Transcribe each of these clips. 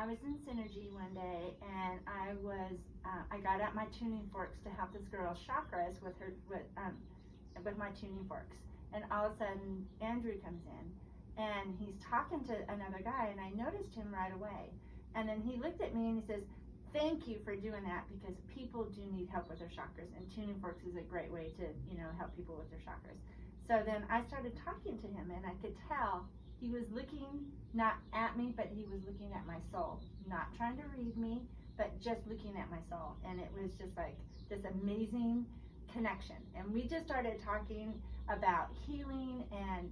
I was in Synergy one day, and I got out my tuning forks to help this girl's chakras with my tuning forks. And all of a sudden, Andrew comes in, and he's talking to another guy, and I noticed him right away. And then he looked at me and he says, "Thank you for doing that, because people do need help with their chakras, and tuning forks is a great way to, help people with their chakras." So then I started talking to him, and I could tell he was looking not at me, but he was looking at my soul, not trying to read me, but just looking at my soul. And it was just like this amazing connection. And we just started talking about healing and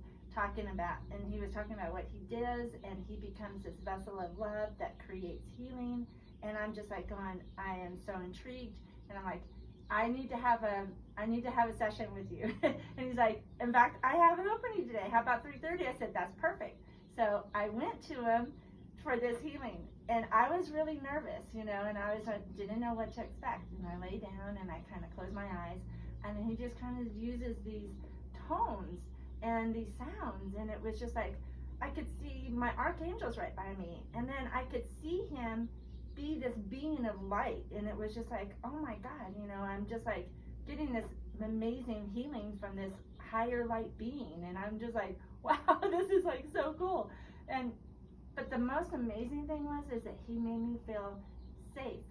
he was talking about what he does, and he becomes this vessel of love that creates healing. And I'm just like going, I am so intrigued. And I'm like, I need to have a session with you. And he's like, in fact, I have an opening today. How about 3:30? I said, that's perfect. So I went to him for this healing, and I was really nervous, and I didn't know what to expect. And I lay down and I kind of closed my eyes, and then he just kind of uses these tones and these sounds, and it was just like, I could see my archangels right by me, and then I could see him be this being of light, and it was just like, oh my God, I'm just like getting this amazing healing from this higher light being, and I'm just like, wow, this is like so cool. But the most amazing thing is that he made me feel safe,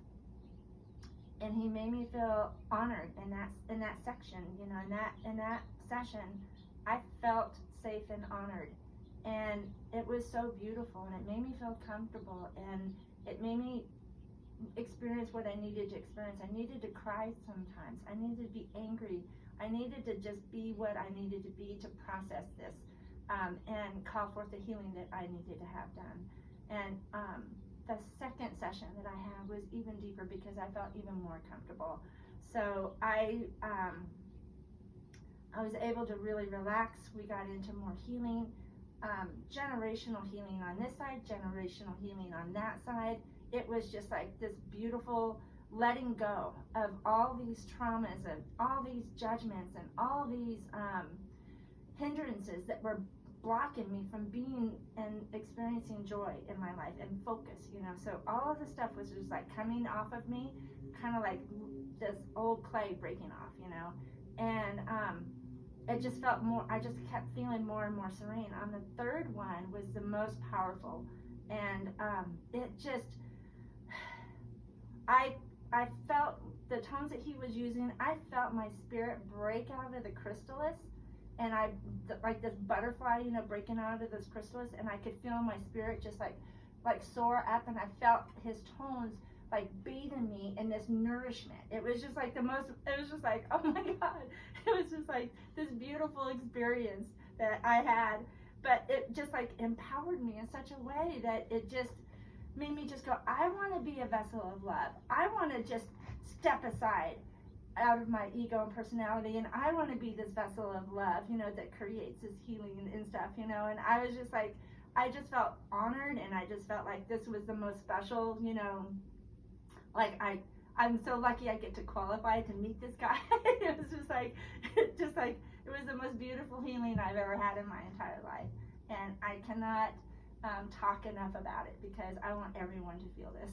and he made me feel honored in that section, in that session. I felt safe and honored, and it was so beautiful, and it made me feel comfortable, and it made me experience what I needed to experience. I needed to cry sometimes. I needed to be angry. I needed to just be what I needed to be to process this, and call forth the healing that I needed to have done. And the second session that I had was even deeper, because I felt even more comfortable. So I was able to really relax. We got into more healing, generational healing on this side, generational healing on that side. It was just like this beautiful letting go of all these traumas and all these judgments and all these hindrances that were blocking me from being and experiencing joy in my life and focus, So all of the stuff was just like coming off of me, kind of like this old clay breaking off, And it just felt more, I just kept feeling more and more serene. On the third one was the most powerful, and it just, I felt the tones that he was using. I felt my spirit break out of the chrysalis, and like this butterfly, breaking out of this chrysalis, and I could feel my spirit just like soar up, and I felt his tones like bathing me in this nourishment. It was just like it was just like, oh my God, it was just like this beautiful experience that I had, but it just like empowered me in such a way that it just made me just go, I want to be a vessel of love. I want to just step aside out of my ego and personality, and I want to be this vessel of love, that creates this healing and stuff, and I was just like, I just felt honored, and I just felt like this was the most special, like I'm so lucky I get to qualify to meet this guy. It was just like it was the most beautiful healing I've ever had in my entire life, and I cannot talk enough about it, because I want everyone to feel this.